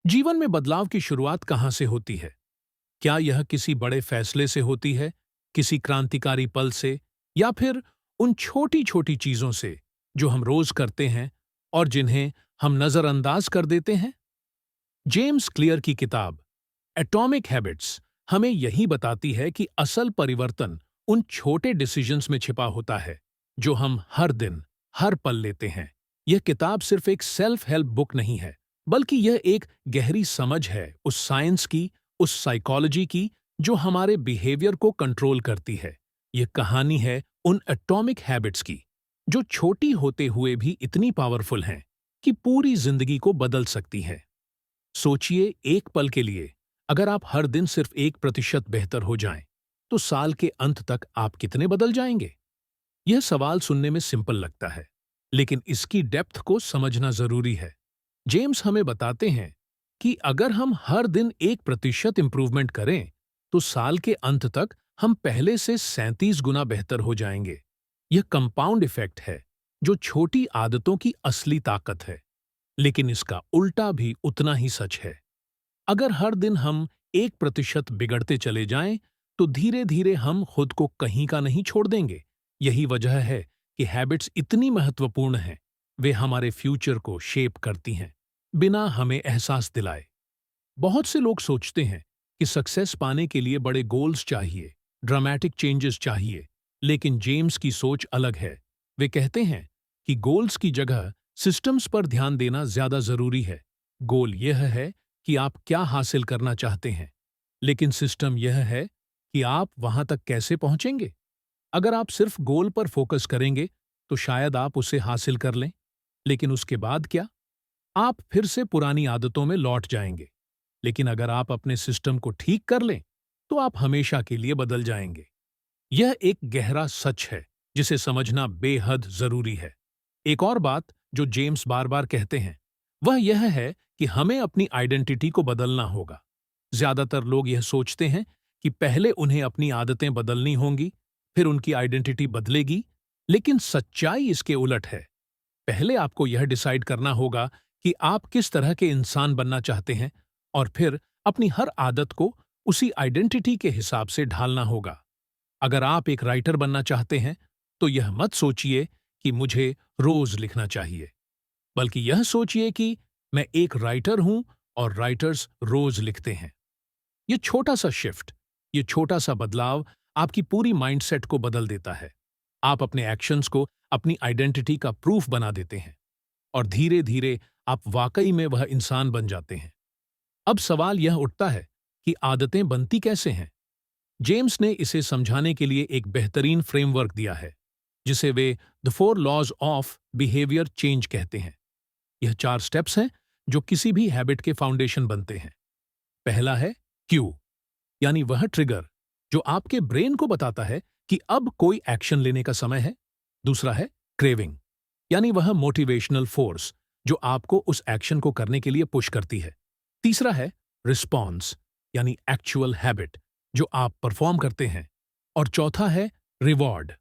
जीवन में बदलाव की शुरुआत कहाँ से होती है? क्या यह किसी बड़े फैसले से होती है, किसी क्रांतिकारी पल से, या फिर उन छोटी-छोटी चीजों से जो हम रोज करते हैं और जिन्हें हम नजरअंदाज कर देते हैं? जेम्स क्लियर की किताब एटॉमिक हैबिट्स हमें यही बताती है कि असल परिवर्तन उन छोटे डिसीजंस में छिपा होता है जो हम हर दिन, हर पल लेते हैं। यह किताब सिर्फ एक सेल्फ हेल्प बुक नहीं है, बल्कि यह एक गहरी समझ है उस साइंस की, उस साइकोलॉजी की जो हमारे बिहेवियर को कंट्रोल करती है। यह कहानी है उन एटॉमिक हैबिट्स की जो छोटी होते हुए भी इतनी पावरफुल हैं कि पूरी जिंदगी को बदल सकती हैं। सोचिए, एक पल के लिए अगर आप हर दिन सिर्फ 1% बेहतर हो जाएं, तो साल के अंत तक आप कितने बदल जाएंगे? यह सवाल सुनने में सिंपल लगता है, लेकिन इसकी डेप्थ को समझना जरूरी है। जेम्स हमें बताते हैं कि अगर हम हर दिन 1% इंप्रूवमेंट करें, तो साल के अंत तक हम पहले से 37 गुना बेहतर हो जाएंगे। यह कंपाउंड इफेक्ट है, जो छोटी आदतों की असली ताकत है। लेकिन इसका उल्टा भी उतना ही सच है। अगर हर दिन हम 1% बिगड़ते चले जाएं, तो धीरे धीरे हम खुद को कहीं का नहीं छोड़ देंगे। यही वजह है कि हैबिट्स इतनी महत्वपूर्ण हैं। वे हमारे फ्यूचर को शेप करती हैं, बिना हमें एहसास दिलाए। बहुत से लोग सोचते हैं कि सक्सेस पाने के लिए बड़े गोल्स चाहिए, ड्रामेटिक चेंजेस चाहिए, लेकिन जेम्स की सोच अलग है। वे कहते हैं कि गोल्स की जगह सिस्टम्स पर ध्यान देना ज्यादा जरूरी है। गोल यह है कि आप क्या हासिल करना चाहते हैं, लेकिन सिस्टम यह है कि आप वहां तक कैसे पहुंचेंगे। अगर आप सिर्फ गोल पर फोकस करेंगे, तो शायद आप उसे हासिल कर लें, लेकिन उसके बाद क्या? आप फिर से पुरानी आदतों में लौट जाएंगे। लेकिन अगर आप अपने सिस्टम को ठीक कर लें, तो आप हमेशा के लिए बदल जाएंगे। यह एक गहरा सच है जिसे समझना बेहद जरूरी है। एक और बात जो जेम्स बार बार कहते हैं, वह यह है कि हमें अपनी आइडेंटिटी को बदलना होगा। ज्यादातर लोग यह सोचते हैं कि पहले उन्हें अपनी आदतें बदलनी होंगी, फिर उनकी आइडेंटिटी बदलेगी, लेकिन सच्चाई इसके उलट है। पहले आपको यह डिसाइड करना होगा कि आप किस तरह के इंसान बनना चाहते हैं, और फिर अपनी हर आदत को उसी आइडेंटिटी के हिसाब से ढालना होगा। अगर आप एक राइटर बनना चाहते हैं, तो यह मत सोचिए कि मुझे रोज लिखना चाहिए, बल्कि यह सोचिए कि मैं एक राइटर हूं और राइटर्स रोज लिखते हैं। ये छोटा सा शिफ्ट, ये छोटा सा बदलाव आपकी पूरी माइंडसेट को बदल देता है। आप अपने एक्शंस को अपनी आइडेंटिटी का प्रूफ बना देते हैं, और धीरे धीरे आप वाकई में वह इंसान बन जाते हैं। अब सवाल यह उठता है कि आदतें बनती कैसे हैं? जेम्स ने इसे समझाने के लिए एक बेहतरीन फ्रेमवर्क दिया है, जिसे वे the 4 laws of behaviour change कहते हैं। यह 4 स्टेप्स हैं जो किसी भी हैबिट के फाउंडेशन बनते हैं। पहला है क्यू, यानी वह ट्रिगर जो आपके ब्रेन को बताता है कि अब कोई एक्शन लेने का समय है। दूसरा है क्रेविंग, यानी वह मोटिवेशनल फोर्स जो आपको उस एक्शन को करने के लिए पुश करती है। तीसरा है रिस्पॉन्स, यानी एक्चुअल हैबिट जो आप परफॉर्म करते हैं। और चौथा है रिवॉर्ड,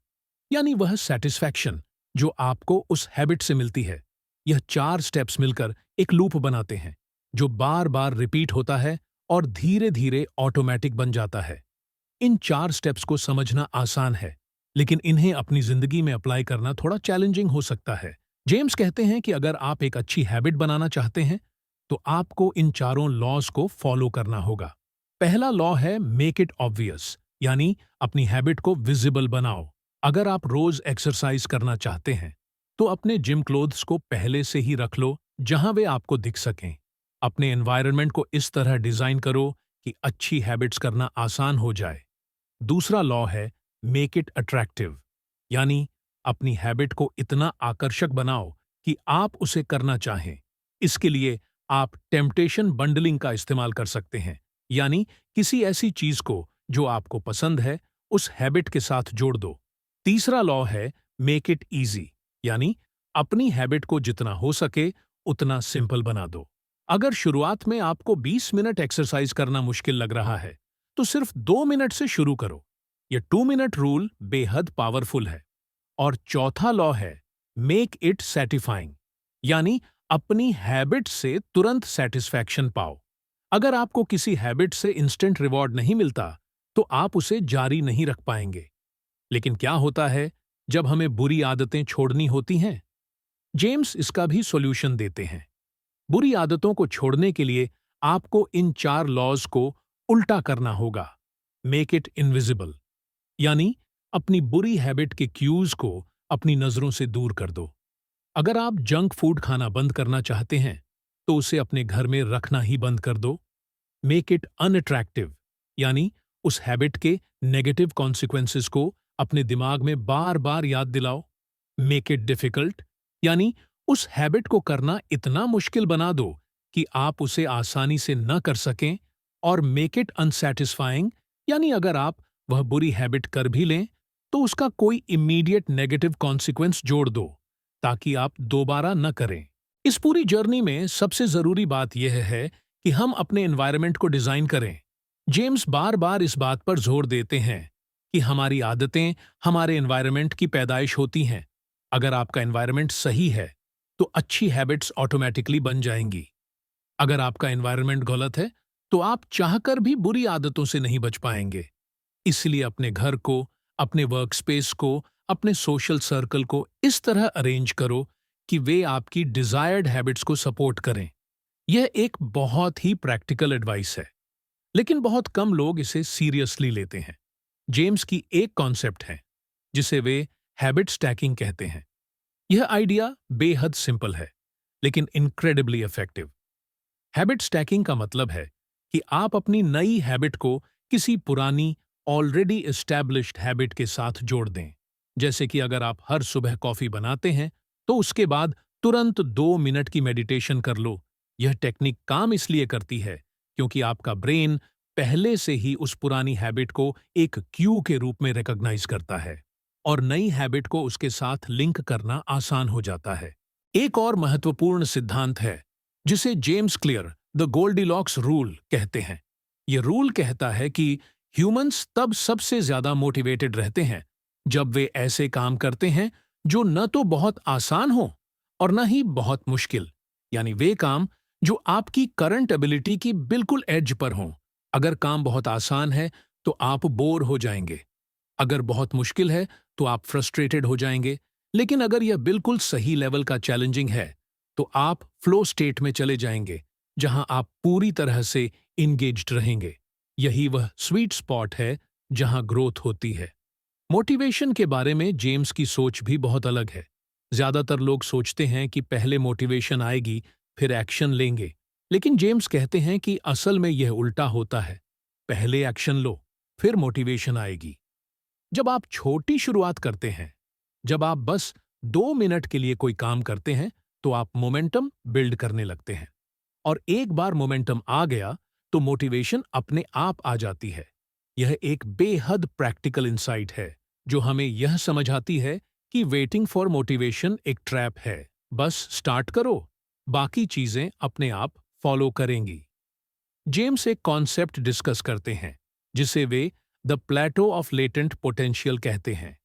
यानी वह सेटिस्फैक्शन जो आपको उस हैबिट से मिलती है। यह 4 स्टेप्स मिलकर एक लूप बनाते हैं जो बार बार रिपीट होता है और धीरे धीरे ऑटोमेटिक बन जाता है। इन 4 स्टेप्स को समझना आसान है, लेकिन इन्हें अपनी जिंदगी में अप्लाई करना थोड़ा चैलेंजिंग हो सकता है। जेम्स कहते हैं कि अगर आप एक अच्छी हैबिट बनाना चाहते हैं, तो आपको इन चारों लॉज को फॉलो करना होगा। पहला लॉ है मेक इट ऑब्वियस, यानी अपनी हैबिट को विजिबल बनाओ। अगर आप रोज एक्सरसाइज करना चाहते हैं, तो अपने जिम क्लोथ्स को पहले से ही रख लो जहां वे आपको दिख सकें। अपने एनवायरनमेंट को इस तरह डिजाइन करो कि अच्छी हैबिट्स करना आसान हो जाए। दूसरा लॉ है मेक इट अट्रैक्टिव, यानी अपनी हैबिट को इतना आकर्षक बनाओ कि आप उसे करना चाहें। इसके लिए आप टेम्पटेशन बंडलिंग का इस्तेमाल कर सकते हैं, यानी किसी ऐसी चीज को जो आपको पसंद है उस हैबिट के साथ जोड़ दो। तीसरा लॉ है मेक इट इजी, यानी अपनी हैबिट को जितना हो सके उतना सिंपल बना दो। अगर शुरुआत में आपको 20 मिनट एक्सरसाइज करना मुश्किल लग रहा है, तो सिर्फ 2 मिनट से शुरू करो। यह 2 मिनट रूल बेहद पावरफुल है। और चौथा लॉ है मेक इट सेटिफाइंग, यानी अपनी हैबिट से तुरंत सेटिस्फैक्शन पाओ। अगर आपको किसी हैबिट से इंस्टेंट रिवॉर्ड नहीं मिलता, तो आप उसे जारी नहीं रख पाएंगे। लेकिन क्या होता है जब हमें बुरी आदतें छोड़नी होती हैं? जेम्स इसका भी सॉल्यूशन देते हैं। बुरी आदतों को छोड़ने के लिए आपको इन 4 लॉज को उल्टा करना होगा। मेक इट इनविजिबल, यानी अपनी बुरी हैबिट के क्यूज को अपनी नजरों से दूर कर दो। अगर आप जंक फूड खाना बंद करना चाहते हैं, तो उसे अपने घर में रखना ही बंद कर दो। मेक इट अनअट्रैक्टिव, यानी उस हैबिट के नेगेटिव कॉन्सिक्वेंसेस को अपने दिमाग में बार बार याद दिलाओ। मेक इट डिफिकल्ट, यानी उस हैबिट को करना इतना मुश्किल बना दो कि आप उसे आसानी से न कर सकें। और मेक इट अनसैटिस्फाइंग, यानी अगर आप वह बुरी हैबिट कर भी लें, तो उसका कोई इमीडिएट नेगेटिव कॉन्सिक्वेंस जोड़ दो, ताकि आप दोबारा न करें। इस पूरी जर्नी में सबसे जरूरी बात यह है कि हम अपने एनवायरनमेंट को डिजाइन करें। जेम्स बार बार इस बात पर जोर देते हैं कि हमारी आदतें हमारे एनवायरनमेंट की पैदाइश होती हैं। अगर आपका एनवायरनमेंट सही है, तो अच्छी हैबिट्स ऑटोमेटिकली बन जाएंगी। अगर आपका एनवायरनमेंट गलत है, तो आप चाहकर भी बुरी आदतों से नहीं बच पाएंगे। इसलिए अपने घर को, अपने वर्क स्पेस को, अपने सोशल सर्कल को इस तरह अरेंज करो कि वे आपकी डिजायर्ड हैबिट्स को सपोर्ट करें। यह एक बहुत ही प्रैक्टिकल एडवाइस है, लेकिन बहुत कम लोग इसे सीरियसली लेते हैं। जेम्स की एक कॉन्सेप्ट है जिसे वे हैबिट स्टैकिंग कहते हैं। यह आइडिया बेहद सिंपल है, लेकिन इनक्रेडिबली इफेक्टिव। हैबिट स्टैकिंग का मतलब है कि आप अपनी नई हैबिट को किसी पुरानी ऑलरेडी एस्टैब्लिश्ड हैबिट के साथ जोड़ दें। जैसे कि अगर आप हर सुबह कॉफी बनाते हैं, तो उसके बाद तुरंत 2 मिनट की मेडिटेशन कर लो। यह टेक्निक काम इसलिए करती है क्योंकि आपका ब्रेन पहले से ही उस पुरानी हैबिट को एक क्यू के रूप में रिकॉग्नाइज करता है, और नई हैबिट को उसके साथ लिंक करना आसान हो जाता है। एक और महत्वपूर्ण सिद्धांत है जिसे James clear the Goldilocks rule कहते हैं। यह रूल कहता है कि ह्यूमंस तब सबसे ज्यादा मोटिवेटेड रहते हैं जब वे ऐसे काम करते हैं जो न तो बहुत आसान हो और न ही बहुत मुश्किल, यानी वे काम जो आपकी करंट एबिलिटी की बिल्कुल एज पर हों। अगर काम बहुत आसान है तो आप बोर हो जाएंगे, अगर बहुत मुश्किल है तो आप फ्रस्ट्रेटेड हो जाएंगे, लेकिन अगर यह बिल्कुल सही लेवल का चैलेंजिंग है तो आप फ्लो स्टेट में चले जाएंगे, जहां आप पूरी तरह से इंगेज्ड रहेंगे। यही वह स्वीट स्पॉट है जहां ग्रोथ होती है। मोटिवेशन के बारे में जेम्स की सोच भी बहुत अलग है। ज्यादातर लोग सोचते हैं कि पहले मोटिवेशन आएगी, फिर एक्शन लेंगे, लेकिन जेम्स कहते हैं कि असल में यह उल्टा होता है। पहले एक्शन लो, फिर मोटिवेशन आएगी। जब आप छोटी शुरुआत करते हैं, जब आप बस 2 मिनट के लिए कोई काम करते हैं, तो आप मोमेंटम बिल्ड करने लगते हैं। और एक बार मोमेंटम आ गया तो मोटिवेशन अपने आप आ जाती है। यह एक बेहद प्रैक्टिकल इंसाइट है जो हमें यह समझाती है कि वेटिंग फॉर मोटिवेशन एक ट्रैप है। बस स्टार्ट करो, बाकी चीजें अपने आप फॉलो करेंगी। जेम्स एक कॉन्सेप्ट डिस्कस करते हैं जिसे वे the plateau of latent potential कहते हैं।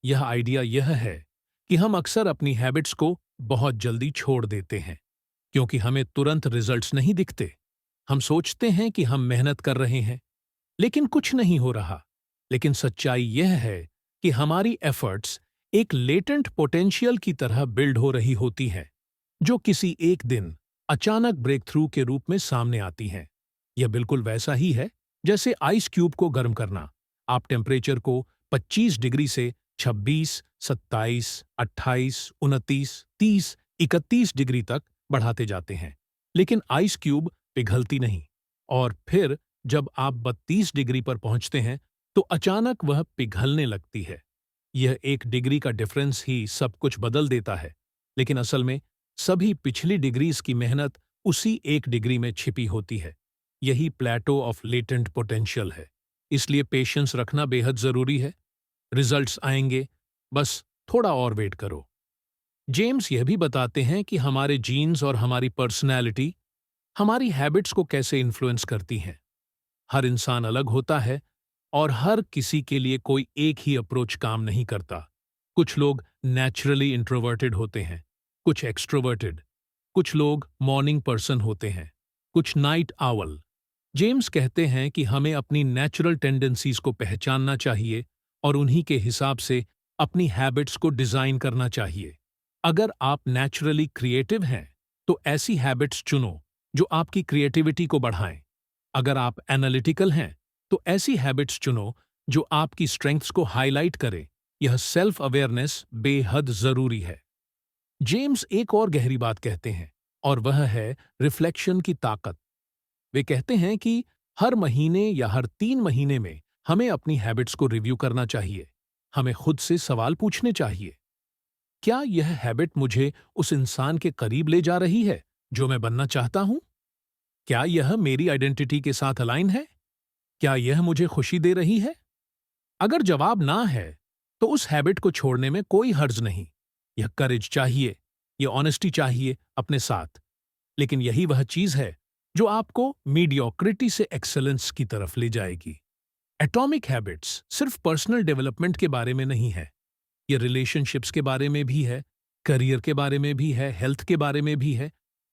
यह आइडिया यह है कि हम अक्सर अपनी हैबिट्स को बहुत जल्दी छोड़ देते हैं क्योंकि हमें तुरंत रिजल्ट्स नहीं दिखते। हम सोचते हैं कि हम मेहनत कर रहे हैं, लेकिन कुछ नहीं हो रहा। लेकिन सच्चाई यह है कि हमारी एफर्ट्स एक लेटेंट पोटेंशियल की तरह बिल्ड हो रही होती हैं, जो किसी एक दिन अचानक ब्रेक थ्रू के रूप में सामने आती हैं। यह बिल्कुल वैसा ही है जैसे आइस क्यूब को गर्म करना। आप टेम्परेचर को 25 डिग्री से 26, 27, 28, 29, 30, 31 डिग्री तक बढ़ाते जाते हैं, लेकिन आइस क्यूब पिघलती नहीं। और फिर जब आप 32 डिग्री पर पहुंचते हैं, तो अचानक वह पिघलने लगती है। यह 1 डिग्री का डिफरेंस ही सब कुछ बदल देता है, लेकिन असल में सभी पिछली डिग्रीज की मेहनत उसी 1 डिग्री में छिपी होती है। यही प्लेटो ऑफ लेटेंट पोटेंशियल है। इसलिए पेशेंस रखना बेहद जरूरी है। रिजल्ट्स आएंगे, बस थोड़ा और वेट करो। जेम्स यह भी बताते हैं कि हमारे जीन्स और हमारी पर्सनैलिटी हमारी हैबिट्स को कैसे इन्फ्लुएंस करती हैं। हर इंसान अलग होता है और हर किसी के लिए कोई एक ही अप्रोच काम नहीं करता। कुछ लोग नेचुरली इंट्रोवर्टेड होते हैं, कुछ एक्सट्रोवर्टेड, कुछ लोग मॉर्निंग पर्सन होते हैं, कुछ नाइट आउल। जेम्स कहते हैं कि हमें अपनी नेचुरल टेंडेंसीज को पहचानना चाहिए और उन्हीं के हिसाब से अपनी हैबिट्स को डिजाइन करना चाहिए। अगर आप नेचुरली क्रिएटिव हैं, तो ऐसी हैबिट्स चुनो जो आपकी क्रिएटिविटी को बढ़ाएं। अगर आप एनालिटिकल हैं, तो ऐसी हैबिट्स चुनो जो आपकी स्ट्रेंथ्स को हाईलाइट करें। यह सेल्फ अवेयरनेस बेहद जरूरी है। जेम्स एक और गहरी बात कहते हैं, और वह है रिफ्लेक्शन की ताकत। वे कहते हैं कि हर महीने या हर 3 महीने में हमें अपनी हैबिट्स को रिव्यू करना चाहिए। हमें खुद से सवाल पूछने चाहिए, क्या यह हैबिट मुझे उस इंसान के करीब ले जा रही है जो मैं बनना चाहता हूं? क्या यह मेरी आइडेंटिटी के साथ अलाइन है? क्या यह मुझे खुशी दे रही है? अगर जवाब ना है, तो उस हैबिट को छोड़ने में कोई हर्ज नहीं। यह करेज चाहिए, यह ऑनेस्टी चाहिए अपने साथ। लेकिन यही वह चीज है जो आपको मीडियोक्रिटी से एक्सेलेंस की तरफ ले जाएगी। एटॉमिक हैबिट्स सिर्फ पर्सनल डेवलपमेंट के बारे में नहीं है, ये रिलेशनशिप्स के बारे में भी है, करियर के बारे में भी है, हेल्थ के बारे में भी है।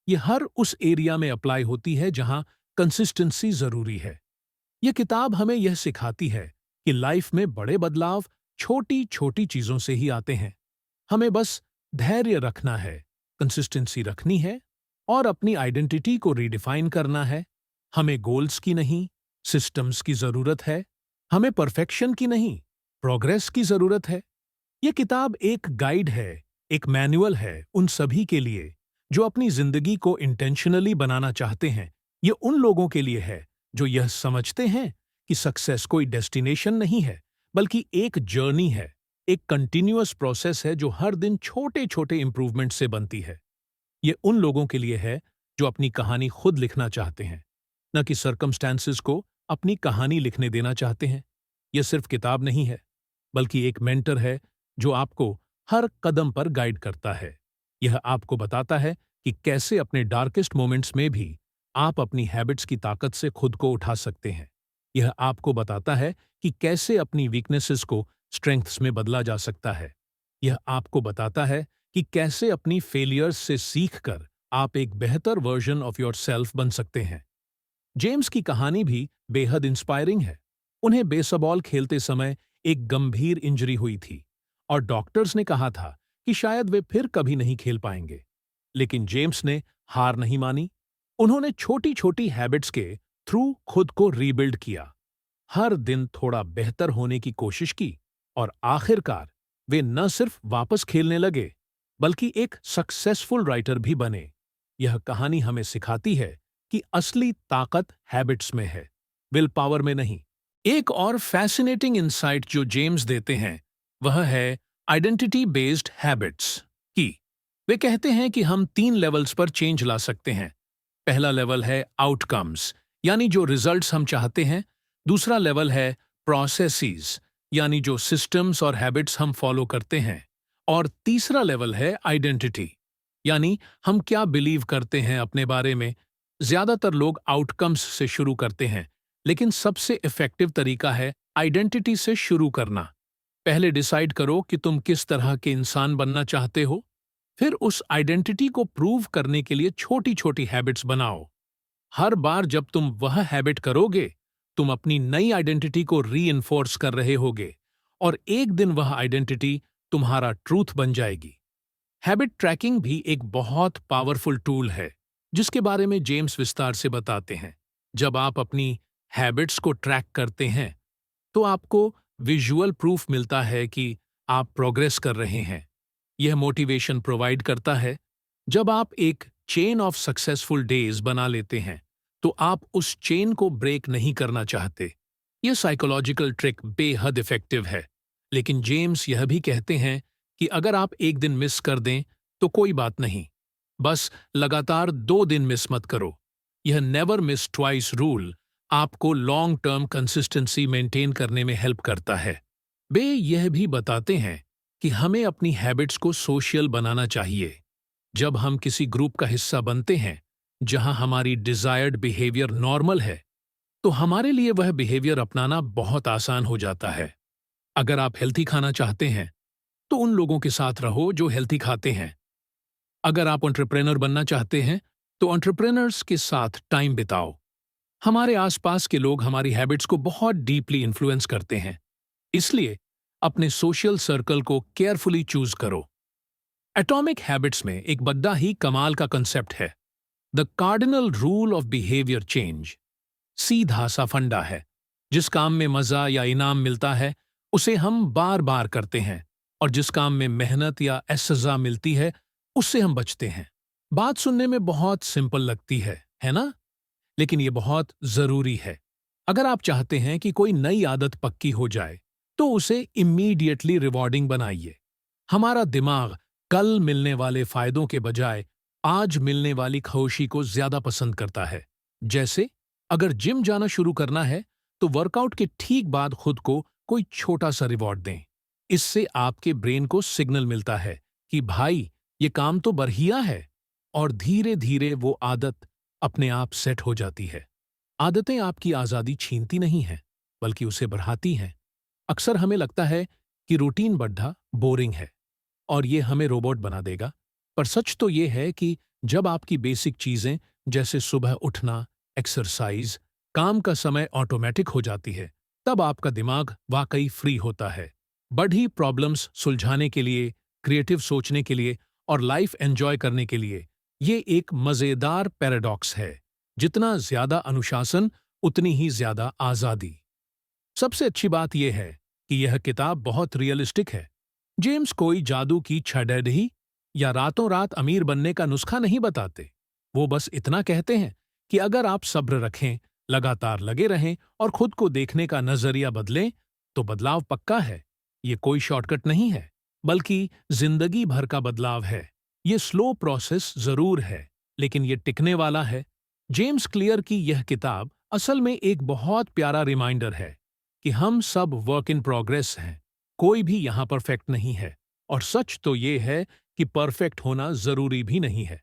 ये हर उस एरिया में अप्लाई होती है जहां कंसिस्टेंसी जरूरी है। यह किताब हमें यह सिखाती है कि लाइफ में बड़े बदलाव छोटी छोटी चीजों से ही आते हैं। हमें बस धैर्य रखना है, कंसिस्टेंसी रखनी है और अपनी आइडेंटिटी को रीडिफाइन करना है। हमें गोल्स की नहीं, सिस्टम्स की जरूरत है। हमें परफेक्शन की नहीं, प्रोग्रेस की जरूरत है। यह किताब एक गाइड है, एक मैनुअल है उन सभी के लिए जो अपनी जिंदगी को इंटेंशनली बनाना चाहते हैं। ये उन लोगों के लिए है जो यह समझते हैं कि सक्सेस कोई डेस्टिनेशन नहीं है, बल्कि एक जर्नी है, एक कंटिन्यूअस प्रोसेस है जो हर दिन छोटे छोटे इंप्रूवमेंट से बनती है। ये उन लोगों के लिए है जो अपनी कहानी खुद लिखना चाहते हैं, न कि सर्कमस्टेंसेस को अपनी कहानी लिखने देना चाहते हैं। यह सिर्फ किताब नहीं है, बल्कि एक मेंटर है जो आपको हर कदम पर गाइड करता है। यह आपको बताता है कि कैसे अपने डार्केस्ट मोमेंट्स में भी आप अपनी हैबिट्स की ताकत से खुद को उठा सकते हैं। यह आपको बताता है कि कैसे अपनी वीकनेसेस को स्ट्रेंथ्स में बदला जा सकता है। यह आपको बताता है कि कैसे अपनी फेलियर्स से सीखकर आप एक बेहतर वर्जन ऑफ योरसेल्फ बन सकते हैं। जेम्स की कहानी भी बेहद इंस्पायरिंग है। उन्हें बेसबॉल खेलते समय एक गंभीर इंजरी हुई थी और डॉक्टर्स ने कहा था कि शायद वे फिर कभी नहीं खेल पाएंगे। लेकिन जेम्स ने हार नहीं मानी। उन्होंने छोटी छोटी हैबिट्स के थ्रू खुद को रीबिल्ड किया, हर दिन थोड़ा बेहतर होने की कोशिश की और आखिरकार वे न सिर्फ वापस खेलने लगे, बल्कि एक सक्सेसफुल राइटर भी बने। यह कहानी हमें सिखाती है कि असली ताकत हैबिट्स में है, विल पावर में नहीं। एक और फैसिनेटिंग इंसाइट जो जेम्स देते हैं वह है आइडेंटिटी बेस्ड हैबिट्स की। वे कहते हैं कि हम 3 लेवल्स पर चेंज ला सकते हैं। पहला लेवल है आउटकम्स, यानी जो रिजल्ट्स हम चाहते हैं। दूसरा लेवल है प्रोसेसेस, यानी जो सिस्टम्स और हैबिट्स हम फॉलो करते हैं। और तीसरा लेवल है आइडेंटिटी, यानी हम क्या बिलीव करते हैं अपने बारे में। ज्यादातर लोग आउटकम्स से शुरू करते हैं, लेकिन सबसे इफेक्टिव तरीका है आइडेंटिटी से शुरू करना। पहले डिसाइड करो कि तुम किस तरह के इंसान बनना चाहते हो, फिर उस आइडेंटिटी को प्रूव करने के लिए छोटी छोटी हैबिट्स बनाओ। हर बार जब तुम वह हैबिट करोगे, तुम अपनी नई आइडेंटिटी को रीइंफोर्स कर रहे होगे और एक दिन वह आइडेंटिटी तुम्हारा ट्रूथ बन जाएगी। हैबिट ट्रैकिंग भी एक बहुत पावरफुल टूल है, जिसके बारे में जेम्स विस्तार से बताते हैं। जब आप अपनी हैबिट्स को ट्रैक करते हैं, तो आपको विजुअल प्रूफ मिलता है कि आप प्रोग्रेस कर रहे हैं। यह मोटिवेशन प्रोवाइड करता है। जब आप एक चेन ऑफ सक्सेसफुल डेज बना लेते हैं, तो आप उस चेन को ब्रेक नहीं करना चाहते। यह साइकोलॉजिकल ट्रिक बेहद इफेक्टिव है। लेकिन जेम्स यह भी कहते हैं कि अगर आप एक दिन मिस कर दें तो कोई बात नहीं, बस लगातार 2 दिन मिस मत करो। यह नेवर मिस ट्वाइस रूल आपको लॉन्ग टर्म कंसिस्टेंसी मेंटेन करने में हेल्प करता है। वे यह भी बताते हैं कि हमें अपनी हैबिट्स को सोशल बनाना चाहिए। जब हम किसी ग्रुप का हिस्सा बनते हैं जहां हमारी डिजायर्ड बिहेवियर नॉर्मल है, तो हमारे लिए वह बिहेवियर अपनाना बहुत आसान हो जाता है। अगर आप हेल्थी खाना चाहते हैं, तो उन लोगों के साथ रहो जो हेल्थी खाते हैं। अगर आप एंटरप्रेन्योर बनना चाहते हैं, तो एंटरप्रेन्योर्स के साथ टाइम बिताओ। हमारे आसपास के लोग हमारी हैबिट्स को बहुत डीपली इन्फ्लुएंस करते हैं, इसलिए अपने सोशल सर्कल को केयरफुली चूज करो। एटॉमिक हैबिट्स में एक बड़ा ही कमाल का कंसेप्ट है, the cardinal rule of behaviour change. सीधा सा फंडा है, जिस काम में मजा या इनाम मिलता है उसे हम बार बार करते हैं, और जिस काम में मेहनत या सजा मिलती है उससे हम बचते हैं। बात सुनने में बहुत सिंपल लगती है ना? लेकिन ये बहुत जरूरी है। अगर आप चाहते हैं कि कोई नई आदत पक्की हो जाए, तो उसे इमीडिएटली रिवॉर्डिंग बनाइए। हमारा दिमाग कल मिलने वाले फायदों के बजाय आज मिलने वाली खुशी को ज्यादा पसंद करता है। जैसे अगर जिम जाना शुरू करना है, तो वर्कआउट के ठीक बाद खुद को कोई छोटा सा रिवॉर्ड दें। इससे आपके ब्रेन को सिग्नल मिलता है कि भाई ये काम तो बढ़िया है, और धीरे धीरे वो आदत अपने आप सेट हो जाती है। आदतें आपकी आजादी छीनती नहीं हैं, बल्कि उसे बढ़ाती हैं। अक्सर हमें लगता है कि रूटीन बड्ढा बोरिंग है और ये हमें रोबोट बना देगा, पर सच तो ये है कि जब आपकी बेसिक चीजें जैसे सुबह उठना, एक्सरसाइज, काम का समय ऑटोमेटिक हो जाती है, तब आपका दिमाग वाकई फ्री होता है। बड़ी प्रॉब्लम्स सुलझाने के लिए, क्रिएटिव सोचने के लिए और लाइफ एंजॉय करने के लिए ये एक मजेदार पैराडॉक्स है। जितना ज्यादा अनुशासन, उतनी ही ज्यादा आजादी। सबसे अच्छी बात यह है कि यह किताब बहुत रियलिस्टिक है। जेम्स कोई जादू की छड़ेदही या रातों रात अमीर बनने का नुस्खा नहीं बताते। वो बस इतना कहते हैं कि अगर आप सब्र रखें, लगातार लगे रहें और खुद को देखने का नजरिया बदलें, तो बदलाव पक्का है। ये कोई शॉर्टकट नहीं है, बल्कि जिंदगी भर का बदलाव है। ये स्लो प्रोसेस जरूर है, लेकिन ये टिकने वाला है। जेम्स क्लियर की यह किताब असल में एक बहुत प्यारा रिमाइंडर है कि हम सब वर्क इन प्रोग्रेस हैं। कोई भी यहाँ परफेक्ट नहीं है, और सच तो ये है कि परफेक्ट होना जरूरी भी नहीं है।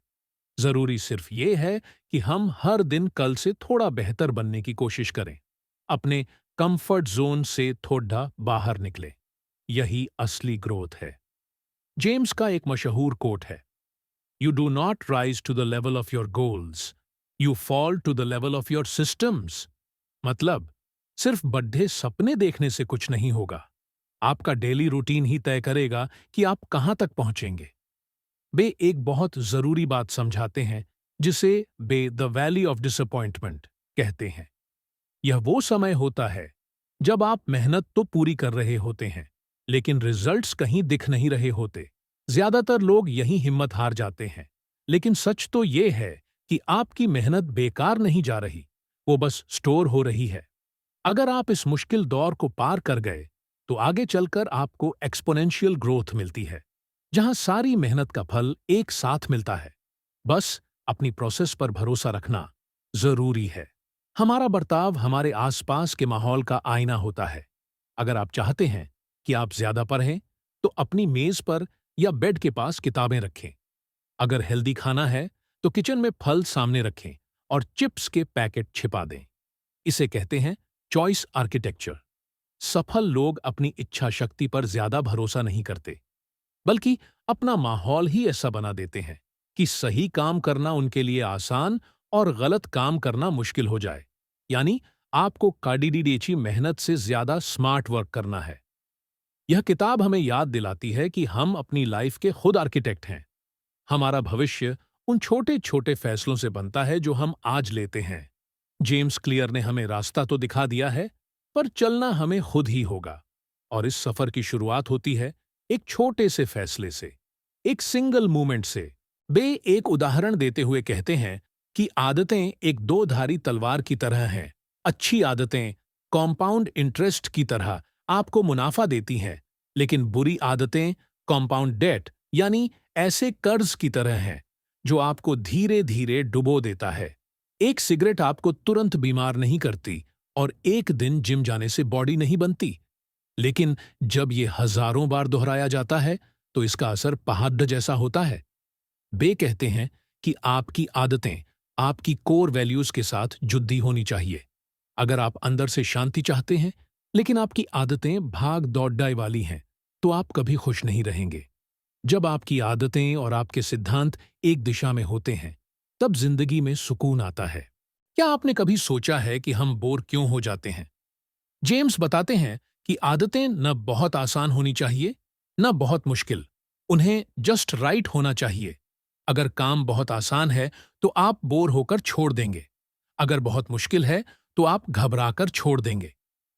जरूरी सिर्फ ये है कि हम हर दिन कल से थोड़ा बेहतर बनने की कोशिश करें, अपने कंफर्ट जोन से थोड़ा बाहर निकले। यही असली ग्रोथ है। जेम्स का एक मशहूर कोट है, you do not rise to the level of your goals, you fall to the level of your systems. मतलब सिर्फ बड्ढे सपने देखने से कुछ नहीं होगा। आपका डेली रूटीन ही तय करेगा कि आप कहां तक पहुंचेंगे। वे एक बहुत जरूरी बात समझाते हैं, जिसे वे द वैली ऑफ डिसअपॉइंटमेंट कहते हैं। यह वो समय होता है जब आप मेहनत तो पूरी कर रहे होते हैं, लेकिन रिजल्ट्स कहीं दिख नहीं रहे होते। ज्यादातर लोग यही हिम्मत हार जाते हैं, लेकिन सच तो ये है कि आपकी मेहनत बेकार नहीं जा रही, वो बस स्टोर हो रही है। अगर आप इस मुश्किल दौर को पार कर गए, तो आगे चलकर आपको एक्सपोनेंशियल ग्रोथ मिलती है, जहां सारी मेहनत का फल एक साथ मिलता है। बस अपनी प्रोसेस पर भरोसा रखना जरूरी है। हमारा बर्ताव हमारे आसपास के माहौल का आईना होता है। अगर आप चाहते हैं कि आप ज्यादा पढ़ें, तो अपनी मेज पर या बेड के पास किताबें रखें। अगर हेल्दी खाना है, तो किचन में फल सामने रखें और चिप्स के पैकेट छिपा दें। इसे कहते हैं चॉइस आर्किटेक्चर। सफल लोग अपनी इच्छा शक्ति पर ज्यादा भरोसा नहीं करते, बल्कि अपना माहौल ही ऐसा बना देते हैं कि सही काम करना उनके लिए आसान और गलत काम करना मुश्किल हो जाए। यानी आपको काडिडीडेची मेहनत से ज्यादा स्मार्ट वर्क करना है। यह किताब हमें याद दिलाती है कि हम अपनी लाइफ के खुद आर्किटेक्ट हैं। हमारा भविष्य उन छोटे छोटे फैसलों से बनता है जो हम आज लेते हैं। जेम्स क्लियर ने हमें रास्ता तो दिखा दिया है, पर चलना हमें खुद ही होगा। और इस सफर की शुरुआत होती है एक छोटे से फैसले से, एक सिंगल मूवमेंट से। वे एक उदाहरण देते हुए कहते हैं कि आदतें एक दो धारी तलवार की तरह हैं। अच्छी आदतें कॉम्पाउंड इंटरेस्ट की तरह आपको मुनाफा देती हैं, लेकिन बुरी आदतें कॉम्पाउंड डेट यानी ऐसे कर्ज की तरह हैं जो आपको धीरे धीरे डुबो देता है। एक सिगरेट आपको तुरंत बीमार नहीं करती, और एक दिन जिम जाने से बॉडी नहीं बनती, लेकिन जब ये हजारों बार दोहराया जाता है, तो इसका असर पहाड़ जैसा होता है। वे कहते हैं कि आपकी आदतें आपकी कोर वैल्यूज के साथ जुड़ी होनी चाहिए। अगर आप अंदर से शांति चाहते हैं, लेकिन आपकी आदतें भाग दौड़ाई वाली हैं, तो आप कभी खुश नहीं रहेंगे। जब आपकी आदतें और आपके सिद्धांत एक दिशा में होते हैं, तब जिंदगी में सुकून आता है। क्या आपने कभी सोचा है कि हम बोर क्यों हो जाते हैं? जेम्स बताते हैं कि आदतें न बहुत आसान होनी चाहिए, न बहुत मुश्किल। उन्हें जस्ट राइट होना चाहिए। अगर काम बहुत आसान है, तो आप बोर होकर छोड़ देंगे। अगर बहुत मुश्किल है, तो आप घबराकर छोड़ देंगे।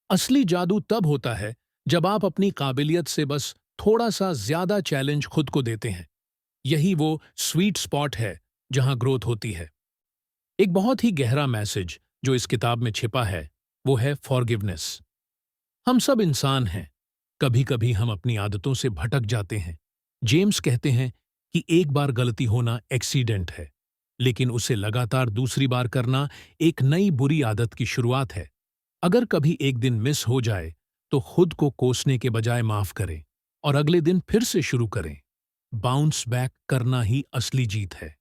असली जादू तब होता है जब आप अपनी काबिलियत से बस थोड़ा सा ज्यादा चैलेंज खुद को देते हैं। यही वो स्वीट स्पॉट है जहां ग्रोथ होती है। एक बहुत ही गहरा मैसेज जो इस किताब में छिपा है, वो है फॉरगिवनेस। हम सब इंसान हैं। कभी कभी हम अपनी आदतों से भटक जाते हैं। जेम्स कहते हैं कि एक बार गलती होना एक्सीडेंट है, लेकिन उसे लगातार दूसरी बार करना एक नई बुरी आदत की शुरुआत है। अगर कभी एक दिन मिस हो जाए, तो खुद को कोसने के बजाय माफ करें और अगले दिन फिर से शुरू करें। बाउंस बैक करना ही असली जीत है।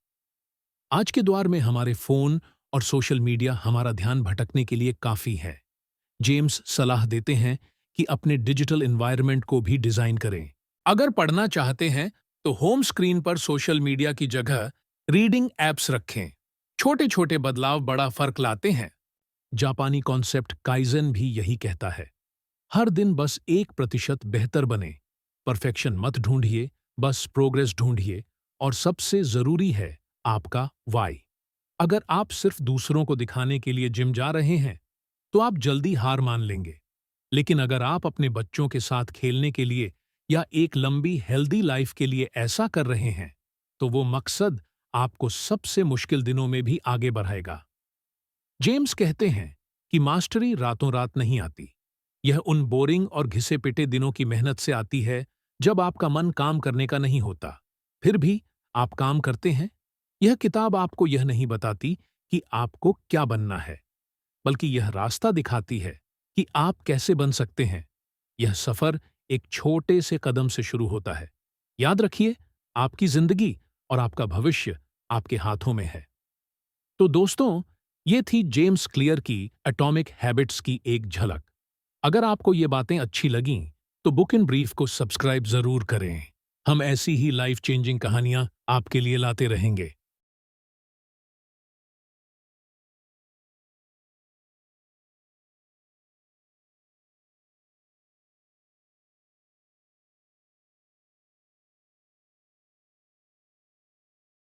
आज के दौर में हमारे फोन और सोशल मीडिया हमारा ध्यान भटकने के लिए काफी है। जेम्स सलाह देते हैं कि अपने डिजिटल एनवायरनमेंट को भी डिजाइन करें। अगर पढ़ना चाहते हैं, तो होम स्क्रीन पर सोशल मीडिया की जगह रीडिंग एप्स रखें। छोटे छोटे बदलाव बड़ा फर्क लाते हैं। जापानी कॉन्सेप्ट काइजन भी यही कहता है। हर दिन बस 1% बेहतर बने। परफेक्शन मत ढूंढिए, बस प्रोग्रेस ढूंढिए। और सबसे जरूरी है आपका वाई। अगर आप सिर्फ दूसरों को दिखाने के लिए जिम जा रहे हैं, तो आप जल्दी हार मान लेंगे। लेकिन अगर आप अपने बच्चों के साथ खेलने के लिए या एक लंबी हेल्दी लाइफ के लिए ऐसा कर रहे हैं, तो वो मकसद आपको सबसे मुश्किल दिनों में भी आगे बढ़ाएगा। जेम्स कहते हैं कि मास्टरी रातों रात नहीं आती। यह उन बोरिंग और घिसे पिटे दिनों की मेहनत से आती है जब आपका मन काम करने का नहीं होता, फिर भी आप काम करते हैं। यह किताब आपको यह नहीं बताती कि आपको क्या बनना है, बल्कि यह रास्ता दिखाती है कि आप कैसे बन सकते हैं। यह सफर एक छोटे से कदम से शुरू होता है। याद रखिए, आपकी जिंदगी और आपका भविष्य आपके हाथों में है। तो दोस्तों, ये थी जेम्स क्लियर की एटॉमिक हैबिट्स की एक झलक। अगर आपको ये बातें अच्छी लगीं, तो बुक इन ब्रीफ को सब्सक्राइब जरूर करें। हम ऐसी ही लाइफ चेंजिंग कहानियां आपके लिए लाते रहेंगे।